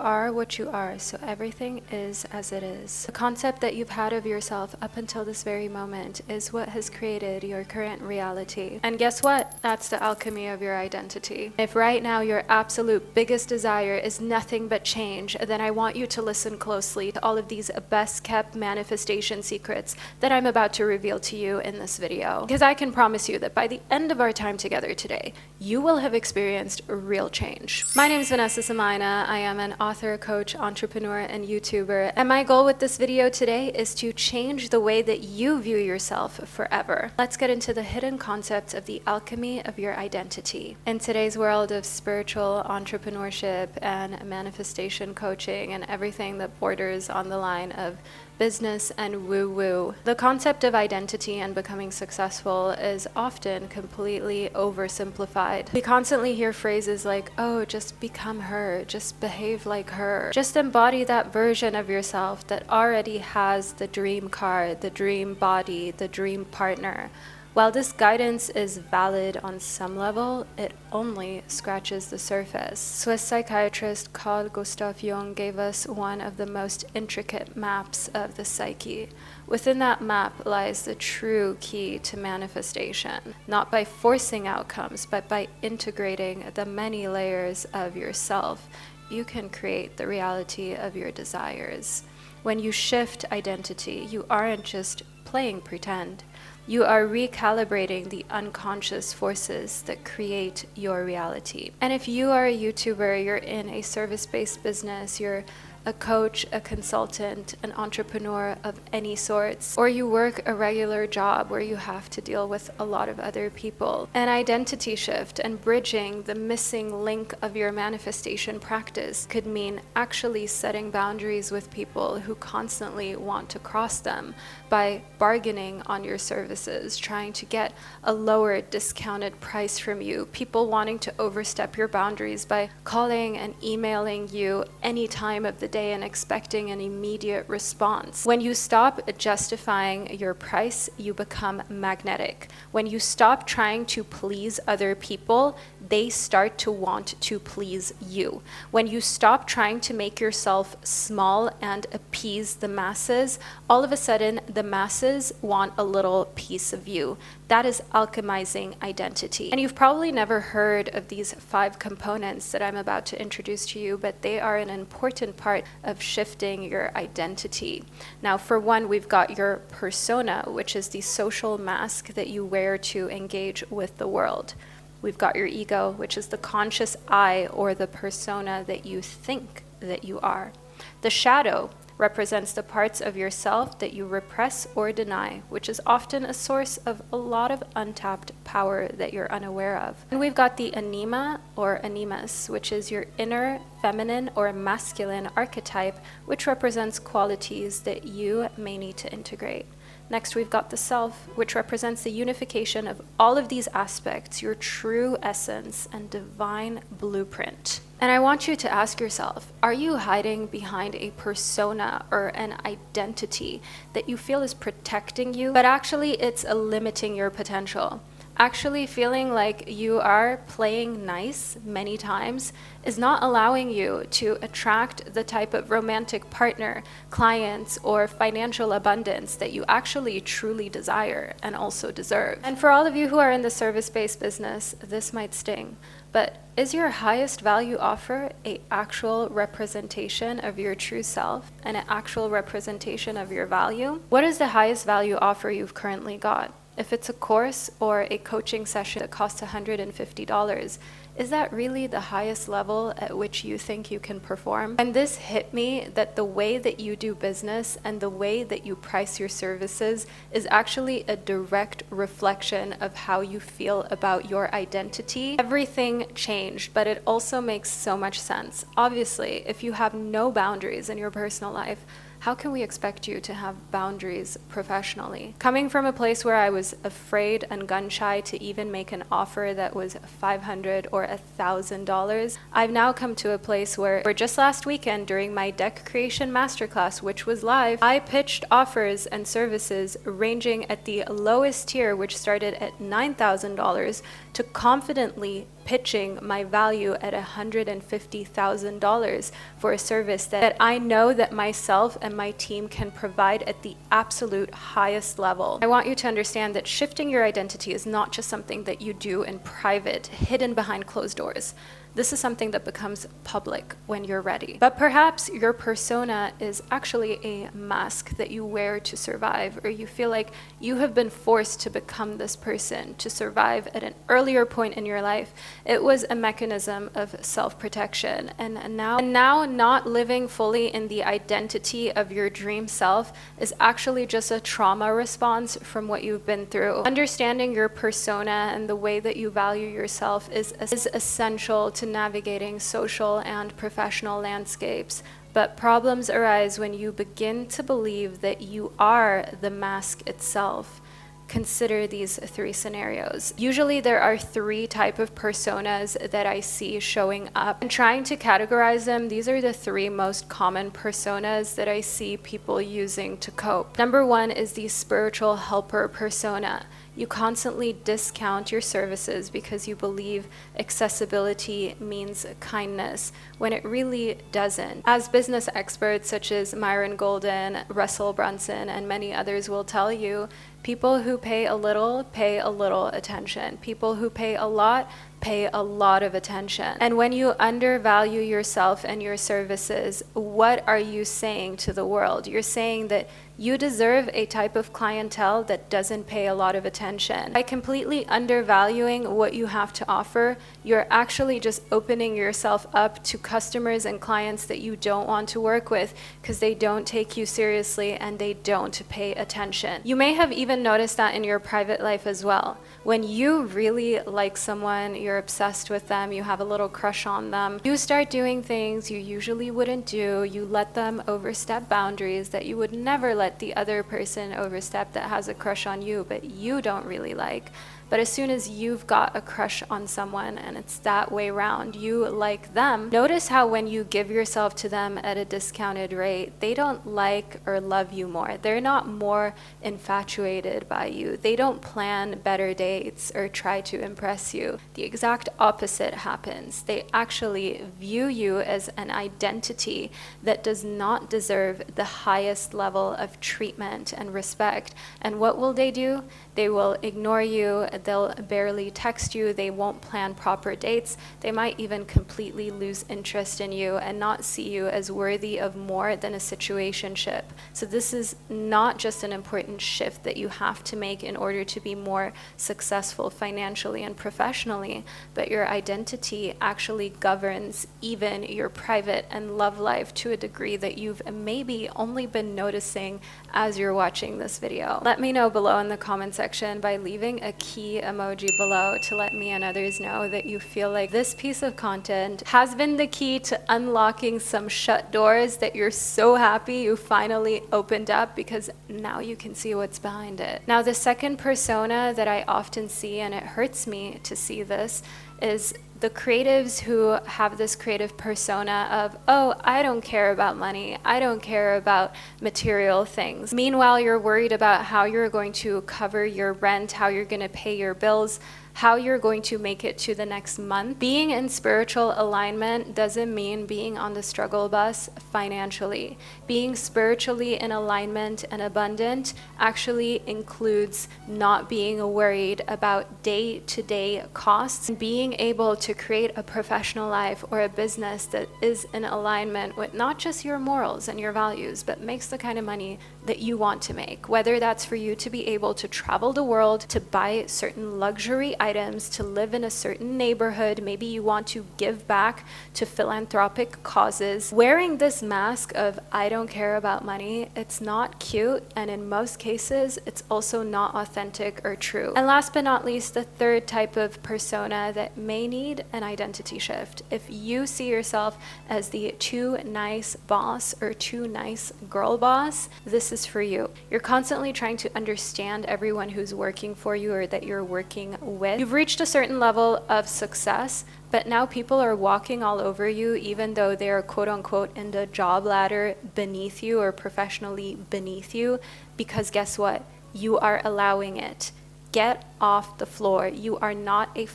are what you are, so everything is as it is. The concept that you've had of yourself up until this very moment is what has created your current reality. And guess what? That's the alchemy of your identity. If right now your absolute biggest desire is nothing but change, then I want you to listen closely to all of these best kept manifestation secrets that I'm about to reveal to you in this video. Because I can promise you that by the end of our time together today, you will have experienced real change. My name is Vanessa Samaina. I am an author, coach, entrepreneur, and YouTuber. And my goal with this video today is to change the way that you view yourself forever. Let's get into the hidden concepts of the alchemy of your identity. In today's world of spiritual entrepreneurship and manifestation coaching and everything that borders on the line of business and woo-woo, the concept of identity and becoming successful is often completely oversimplified. We constantly hear phrases like, oh, just become her, just behave like her, just embody that version of yourself that already has the dream car, the dream body, the dream partner. While this guidance is valid on some level, it only scratches the surface. Swiss psychiatrist Carl Gustav Jung gave us one of the most intricate maps of the psyche. Within that map lies the true key to manifestation, not by forcing outcomes, but by integrating the many layers of yourself. You can create the reality of your desires. When you shift identity, you aren't just playing pretend. You are recalibrating the unconscious forces that create your reality. And if you are a YouTuber, you're in a service-based business, you're a coach, a consultant, an entrepreneur of any sorts, or you work a regular job where you have to deal with a lot of other people, an identity shift and bridging the missing link of your manifestation practice could mean actually setting boundaries with people who constantly want to cross them by bargaining on your services, trying to get a lower discounted price from you, people wanting to overstep your boundaries by calling and emailing you any time of the day and expecting an immediate response. When you stop justifying your price, you become magnetic. When you stop trying to please other people, they start to want to please you. When you stop trying to make yourself small and appease the masses, all of a sudden the masses want a little piece of you. That is alchemizing identity. And you've probably never heard of these 5 components that I'm about to introduce to you, but they are an important part of shifting your identity. Now, for one, we've got your persona, which is the social mask that you wear to engage with the world. We've got your ego, which is the conscious I or the persona that you think that you are. The shadow represents the parts of yourself that you repress or deny, which is often a source of a lot of untapped power that you're unaware of. And we've got the anima or animus, which is your inner feminine or masculine archetype, which represents qualities that you may need to integrate. Next, we've got the self, which represents the unification of all of these aspects, your true essence and divine blueprint. And I want you to ask yourself, are you hiding behind a persona or an identity that you feel is protecting you, but actually it's limiting your potential? Actually feeling like you are playing nice many times is not allowing you to attract the type of romantic partner, clients, or financial abundance that you actually truly desire and also deserve. And for all of you who are in the service-based business, this might sting, but is your highest value offer an actual representation of your true self and an actual representation of your value? What is the highest value offer you've currently got? If it's a course or a coaching session that costs $150, is that really the highest level at which you think you can perform? And this hit me that the way that you do business and the way that you price your services is actually a direct reflection of how you feel about your identity. Everything changed, but it also makes so much sense. Obviously, if you have no boundaries in your personal life, how can we expect you to have boundaries professionally? Coming from a place where I was afraid and gun shy to even make an offer that was $500 or $1,000, I've now come to a place where just last weekend during my deck creation masterclass, which was live, I pitched offers and services ranging at the lowest tier, which started at $9,000, to confidently pitching my value at $150,000 for a service that I know that myself and my team can provide at the absolute highest level. I want you to understand that shifting your identity is not just something that you do in private, hidden behind closed doors. This is something that becomes public when you're ready. But perhaps your persona is actually a mask that you wear to survive, or you feel like you have been forced to become this person to survive at an earlier point in your life. It was a mechanism of self-protection. And now not living fully in the identity of your dream self is actually just a trauma response from what you've been through. Understanding your persona and the way that you value yourself is essential to navigating social and professional landscapes. But problems arise when you begin to believe that you are the mask itself. Consider these three scenarios. Usually there are three types of personas that I see showing up. And trying to categorize them, these are the three most common personas that I see people using to cope. Number one is the spiritual helper persona. You constantly discount your services because you believe accessibility means kindness, when it really doesn't. As business experts such as Myron Golden, Russell Brunson, and many others will tell you, people who pay a little attention. People who pay a lot pay a lot of attention. And when you undervalue yourself and your services, what are you saying to the world? You're saying that you deserve a type of clientele that doesn't pay a lot of attention. By completely undervaluing what you have to offer, you're actually just opening yourself up to customers and clients that you don't want to work with because they don't take you seriously and they don't pay attention. You may have even noticed that in your private life as well. When you really like someone, you're obsessed with them, you have a little crush on them, you start doing things you usually wouldn't do, you let them overstep boundaries that you would never let the other person overstep that has a crush on you, but you don't really like. But as soon as you've got a crush on someone and it's that way round, you like them, notice how when you give yourself to them at a discounted rate, they don't like or love you more. They're not more infatuated by you. They don't plan better dates or try to impress you. The exact opposite happens. They actually view you as an identity that does not deserve the highest level of treatment and respect. And what will they do? They will ignore you, they'll barely text you, they won't plan proper dates, they might even completely lose interest in you and not see you as worthy of more than a situationship. So this is not just an important shift that you have to make in order to be more successful financially and professionally, but your identity actually governs even your private and love life to a degree that you've maybe only been noticing as you're watching this video. Let me know below in the comment section by leaving a key emoji below to let me and others know that you feel like this piece of content has been the key to unlocking some shut doors that you're so happy you finally opened up, because now you can see what's behind it. Now, the second persona that I often see, and it hurts me to see this, is the creatives who have this creative persona of, oh, I don't care about money, I don't care about material things. Meanwhile, you're worried about how you're going to cover your rent, how you're going to pay your bills, how you're going to make it to the next month. Being in spiritual alignment doesn't mean being on the struggle bus financially. Being spiritually in alignment and abundant actually includes not being worried about day-to-day costs, and being able to create a professional life or a business that is in alignment with not just your morals and your values, but makes the kind of money that you want to make. Whether that's for you to be able to travel the world, to buy certain luxury items, to live in a certain neighborhood, maybe you want to give back to philanthropic causes. Wearing this mask of I don't care about money, it's not cute, and in most cases it's also not authentic or true. And last but not least, the third type of persona that may need an identity shift. If you see yourself as the too nice boss or too nice girl boss, this is for you. You're constantly trying to understand everyone who's working for you or that you're working with. You've reached a certain level of success, but now people are walking all over you, even though they are quote unquote in the job ladder beneath you or professionally beneath you, because guess what? You are allowing it. Get off the floor. You are not a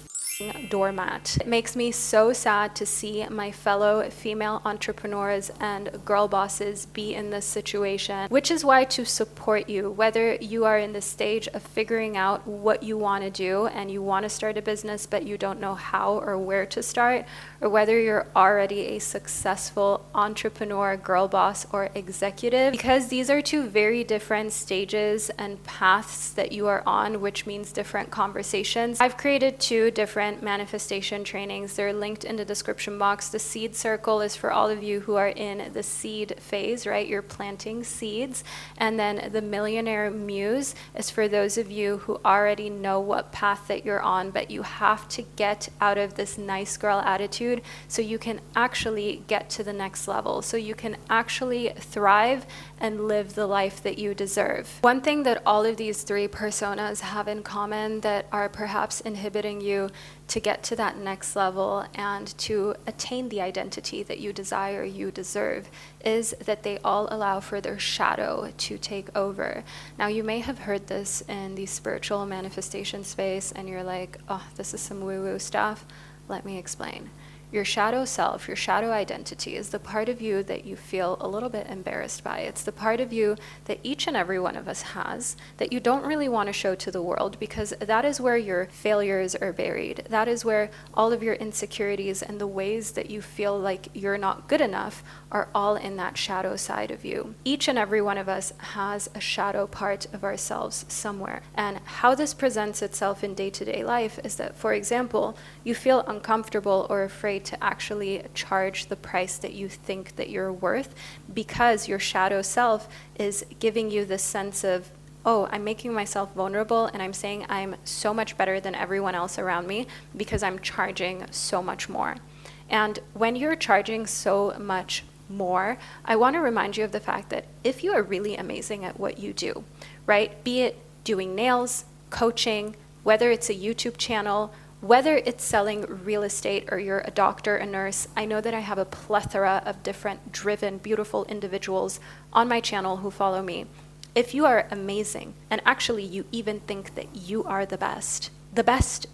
doormat. It makes me so sad to see my fellow female entrepreneurs and girl bosses be in this situation, which is why to support you, whether you are in the stage of figuring out what you want to do and you want to start a business but you don't know how or where to start, or whether you're already a successful entrepreneur, girl boss, or executive, because these are two very different stages and paths that you are on, which means different conversations. I've created 2 different manifestation trainings. They're linked in the description box. The seed circle is for all of you who are in the seed phase, right? You're planting seeds. And then the Millionaire Muse is for those of you who already know what path that you're on, but you have to get out of this nice girl attitude so you can actually get to the next level, so you can actually thrive and live the life that you deserve. One thing that all of these 3 personas have in common that are perhaps inhibiting you to get to that next level and to attain the identity that you desire, you deserve, is that they all allow for their shadow to take over. Now, you may have heard this in the spiritual manifestation space and you're like, oh, this is some woo-woo stuff. Let me explain. Your shadow self, your shadow identity is the part of you that you feel a little bit embarrassed by. It's the part of you that each and every one of us has that you don't really want to show to the world, because that is where your failures are buried. That is where all of your insecurities and the ways that you feel like you're not good enough are all in that shadow side of you. Each and every one of us has a shadow part of ourselves somewhere. And how this presents itself in day-to-day life is that, for example, you feel uncomfortable or afraid to actually charge the price that you think that you're worth, because your shadow self is giving you this sense of, oh, I'm making myself vulnerable and I'm saying I'm so much better than everyone else around me because I'm charging so much more. And when you're charging so much more, I want to remind you of the fact that if you are really amazing at what you do, right? Be it doing nails, coaching, whether it's a YouTube channel, whether it's selling real estate, or you're a doctor, a nurse. I know that I have a plethora of different driven, beautiful individuals on my channel who follow me. If you are amazing, and actually you even think that you are the best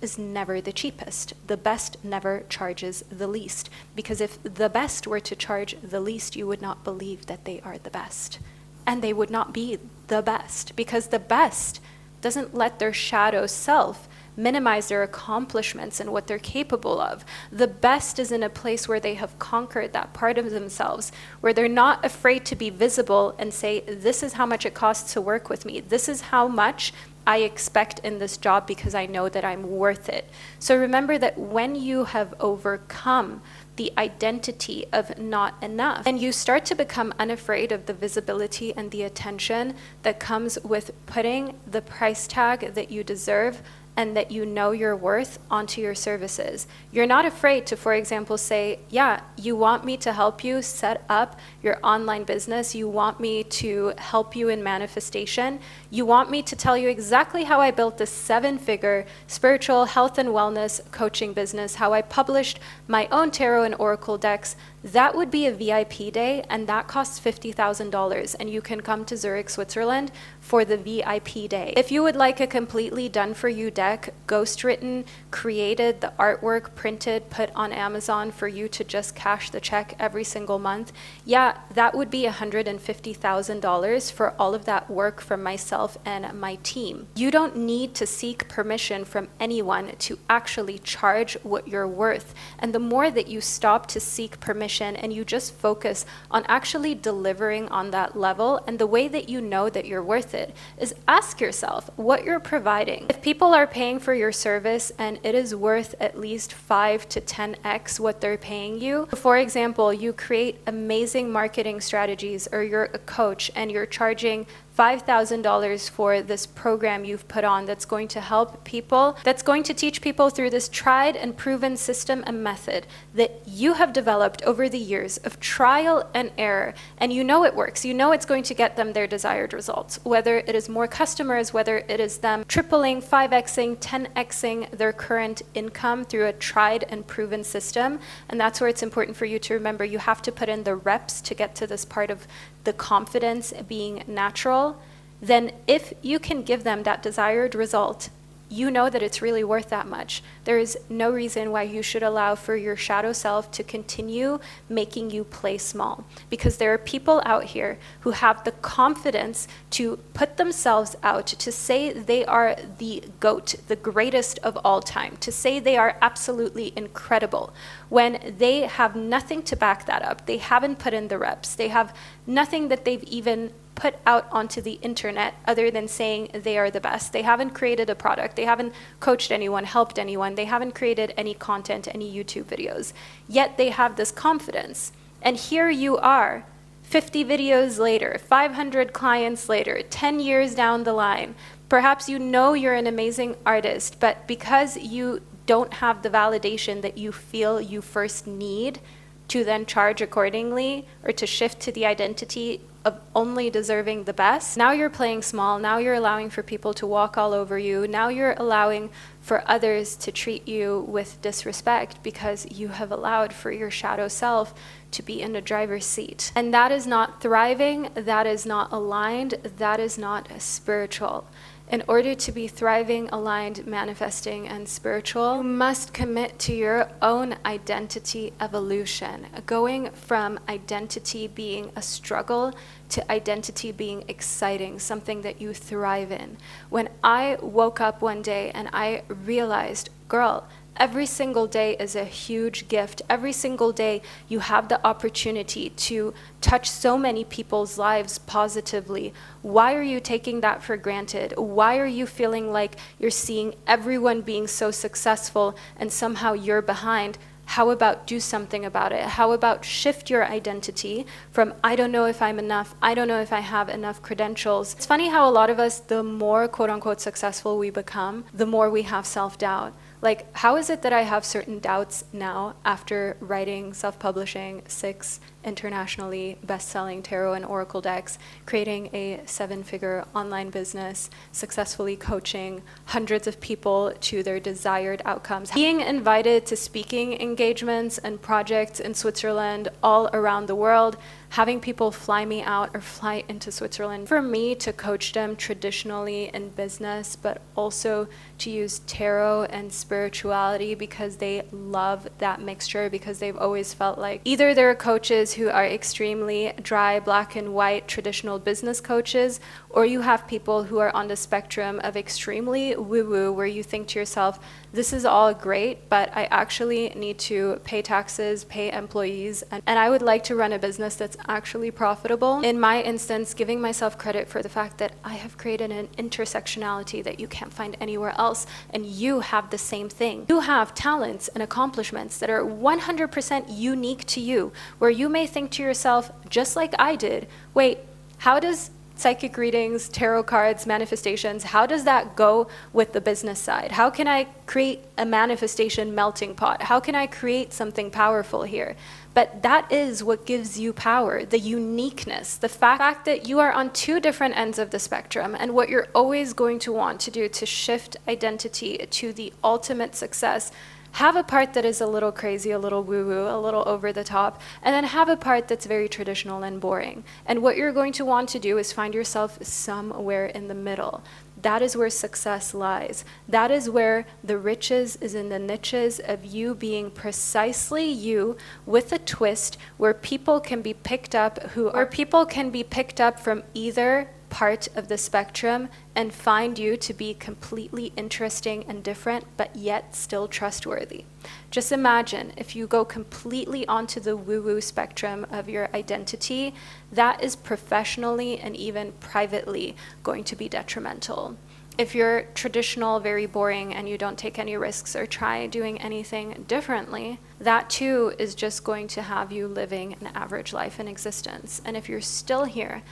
is never the cheapest. The best never charges the least. Because if the best were to charge the least, you would not believe that they are the best. And they would not be the best, because the best doesn't let their shadow self minimize their accomplishments and what they're capable of. The best is in a place where they have conquered that part of themselves, where they're not afraid to be visible and say, this is how much it costs to work with me. This is how much I expect in this job because I know that I'm worth it. So remember that when you have overcome the identity of not enough, and you start to become unafraid of the visibility and the attention that comes with putting the price tag that you deserve and that you know your worth onto your services. You're not afraid to, for example, say, yeah, you want me to help you set up your online business. You want me to help you in manifestation. You want me to tell you exactly how I built this 7-figure spiritual health and wellness coaching business, how I published my own tarot and oracle decks. That would be a VIP day, and that costs $50,000, and you can come to Zurich, Switzerland for the VIP day. If you would like a completely done-for-you deck, ghost-written, created, the artwork printed, put on Amazon for you to just cash the check every single month, yeah, that would be $150,000 for all of that work from myself and my team. You don't need to seek permission from anyone to actually charge what you're worth. And the more that you stop to seek permission and you just focus on actually delivering on that level, and the way that you know that you're worth it is ask yourself what you're providing. If people are paying for your service and it is worth at least 5 to 10x what they're paying you, for example, you create amazing marketing strategies, or you're a coach and you're charging $5,000 for this program you've put on that's going to help people, that's going to teach people through this tried and proven system and method that you have developed over the years of trial and error, and you know it works. You know it's going to get them their desired results, whether it is more customers, whether it is them tripling, 5xing, 10xing their current income through a tried and proven system. And that's where it's important for you to remember you have to put in the reps to get to this part of the confidence being natural. Then if you can give them that desired result you know that it's really worth that much. There is no reason why you should allow for your shadow self to continue making you play small. Because there are people out here who have the confidence to put themselves out, to say they are the GOAT, the greatest of all time, to say they are absolutely incredible, when they have nothing to back that up. They haven't put in the reps. They have nothing that they've even put out onto the internet other than saying they are the best. They haven't created a product. They haven't coached anyone, helped anyone. They haven't created any content, any YouTube videos. Yet they have this confidence. And here you are, 50 videos later, 500 clients later, 10 years down the line. Perhaps you know you're an amazing artist, but because you don't have the validation that you feel you first need to then charge accordingly, or to shift to the identity of only deserving the best, now you're playing small. Now you're allowing for people to walk all over you. Now you're allowing for others to treat you with disrespect because you have allowed for your shadow self to be in the driver's seat. And that is not thriving. That is not aligned. That is not spiritual. In order to be thriving, aligned, manifesting, and spiritual, you must commit to your own identity evolution, going from identity being a struggle to identity being exciting, something that you thrive in. When I woke up one day and I realized, girl, every single day is a huge gift. Every single day you have the opportunity to touch so many people's lives positively. Why are you taking that for granted? Why are you feeling like you're seeing everyone being so successful and somehow you're behind? How about do something about it? How about shift your identity from, I don't know if I'm enough, I don't know if I have enough credentials. It's funny how a lot of us, the more quote unquote successful we become, the more we have self-doubt. Like, how is it that I have certain doubts now after writing, self-publishing 6 internationally best-selling tarot and oracle decks, creating a 7-figure online business, successfully coaching hundreds of people to their desired outcomes, being invited to speaking engagements and projects in Switzerland all around the world, having people fly me out or fly into Switzerland for me to coach them traditionally in business, but also to use tarot and spirituality because they love that mixture, because they've always felt like either they're coaches who are extremely dry, black and white, traditional business coaches, or you have people who are on the spectrum of extremely woo-woo, where you think to yourself, this is all great, but I actually need to pay taxes, pay employees, and I would like to run a business that's actually profitable. In my instance, giving myself credit for the fact that I have created an intersectionality that you can't find anywhere else, and you have the same thing. You have talents and accomplishments that are 100% unique to you, where you may think to yourself, just like I did, wait, how does psychic readings, tarot cards, manifestations, how does that go with the business side? How can I create a manifestation melting pot? How can I create something powerful here? But that is what gives you power, the uniqueness, the fact that you are on 2 different ends of the spectrum, and what you're always going to want to do to shift identity to the ultimate success. Have a part that is a little crazy, a little woo-woo, a little over the top, and then have a part that's very traditional and boring. And what you're going to want to do is find yourself somewhere in the middle. That is where success lies. That is where the riches is in the niches of you being precisely you, with a twist where people can be picked up from either part of the spectrum and find you to be completely interesting and different, but yet still trustworthy. Just imagine if you go completely onto the woo-woo spectrum of your identity, that is professionally and even privately going to be detrimental. If you're traditional, very boring, and you don't take any risks or try doing anything differently, that too is just going to have you living an average life in existence. And if you're still here,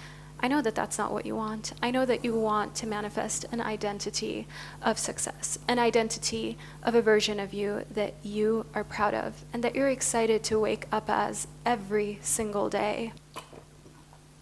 I know that that's not what you want. I know that you want to manifest an identity of success, an identity of a version of you that you are proud of and that you're excited to wake up as every single day.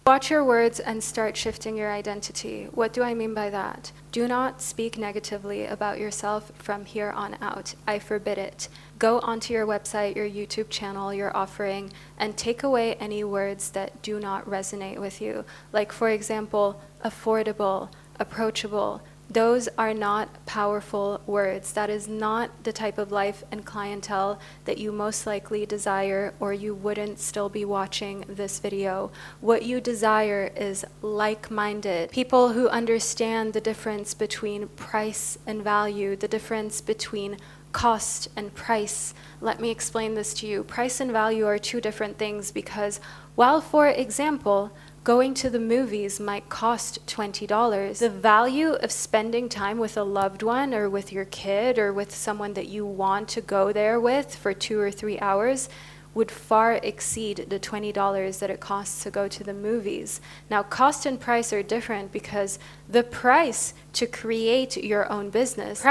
Watch your words and start shifting your identity. What do I mean by that? Do not speak negatively about yourself from here on out. I forbid it. Go onto your website, your YouTube channel, your offering, and take away any words that do not resonate with you. Like, for example, affordable, approachable, Those are not powerful words. That is not the type of life and clientele that you most likely desire, or you wouldn't still be watching this video. What you desire is like-minded people who understand the difference between price and value, the difference between cost and price. Let me explain this to you. Price and value are two different things, because while, for example, going to the movies might cost $20, the value of spending time with a loved one or with your kid or with someone that you want to go there with for 2 or 3 hours would far exceed the $20 that it costs to go to the movies. Now, cost and price are different, because the price to create your own business,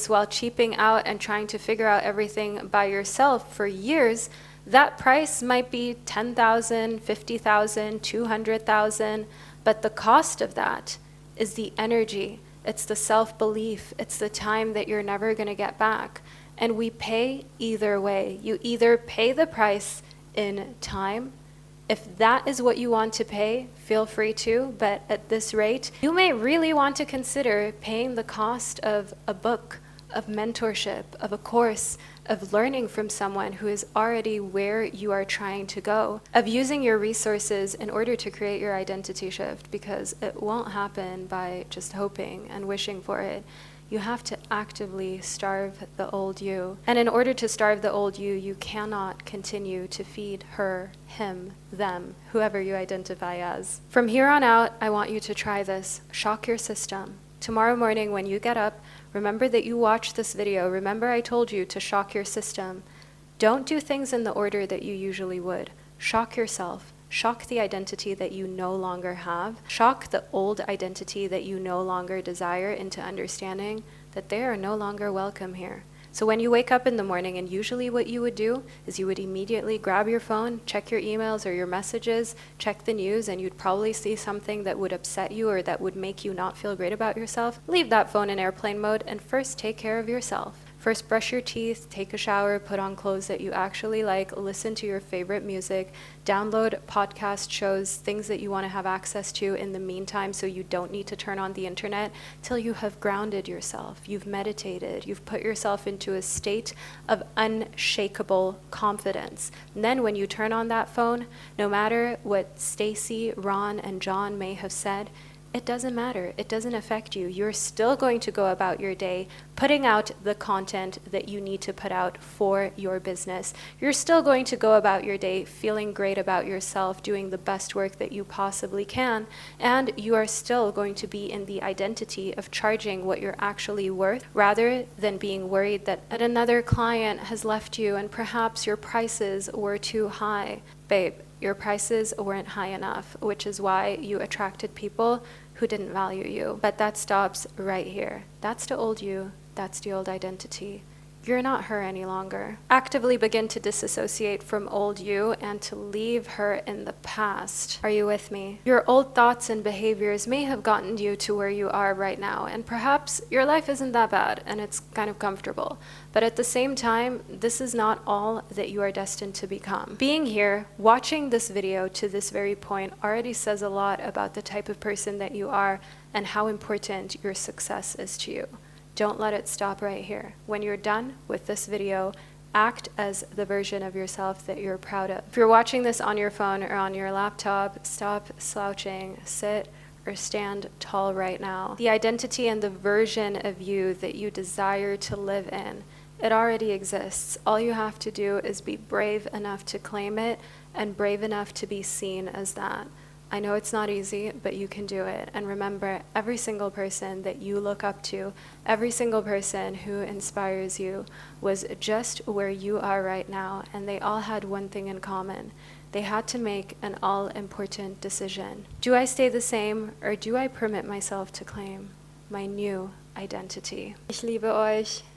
while cheaping out and trying to figure out everything by yourself for years, that price might be $10,000, $50,000, $200,000, but the cost of that is the energy, it's the self-belief, it's the time that you're never going to get back. And we pay either way. You either pay the price in time. If that is what you want to pay, feel free to, but at this rate, you may really want to consider paying the cost of a book, of mentorship, of a course, of learning from someone who is already where you are trying to go, of using your resources in order to create your identity shift, because it won't happen by just hoping and wishing for it. You have to actively starve the old you. And in order to starve the old you, you cannot continue to feed her, him, them, whoever you identify as. From here on out, I want you to try this. Shock your system. Tomorrow morning when you get up, remember that you watched this video. Remember I told you to shock your system. Don't do things in the order that you usually would. Shock yourself. Shock the identity that you no longer have. Shock the old identity that you no longer desire into understanding that they are no longer welcome here. So when you wake up in the morning, and usually what you would do is you would immediately grab your phone, check your emails or your messages, check the news, and you'd probably see something that would upset you or that would make you not feel great about yourself. Leave that phone in airplane mode and first take care of yourself. First, brush your teeth, take a shower, put on clothes that you actually like, listen to your favorite music, download podcast shows, things that you want to have access to in the meantime, so you don't need to turn on the internet till you have grounded yourself, you've meditated, you've put yourself into a state of unshakable confidence. And then when you turn on that phone, no matter what Stacy, Ron, and John may have said, it doesn't matter. It doesn't affect you. You're still going to go about your day putting out the content that you need to put out for your business. You're still going to go about your day feeling great about yourself, doing the best work that you possibly can, and you are still going to be in the identity of charging what you're actually worth, rather than being worried that another client has left you and perhaps your prices were too high. Babe, your prices weren't high enough, which is why you attracted people who didn't value you. But that stops right here. That's the old you. That's the old identity. You're not her any longer. Actively begin to disassociate from old you and to leave her in the past. Are you with me? Your old thoughts and behaviors may have gotten you to where you are right now, and perhaps your life isn't that bad and it's kind of comfortable. But at the same time, this is not all that you are destined to become. Being here, watching this video to this very point already says a lot about the type of person that you are and how important your success is to you. Don't let it stop right here. When you're done with this video, act as the version of yourself that you're proud of. If you're watching this on your phone or on your laptop, stop slouching, sit or stand tall right now. The identity and the version of you that you desire to live in, it already exists. All you have to do is be brave enough to claim it and brave enough to be seen as that. I know it's not easy, but you can do it. And remember, every single person that you look up to, every single person who inspires you was just where you are right now, and they all had one thing in common. They had to make an all-important decision. Do I stay the same, or do I permit myself to claim my new identity? Ich liebe euch.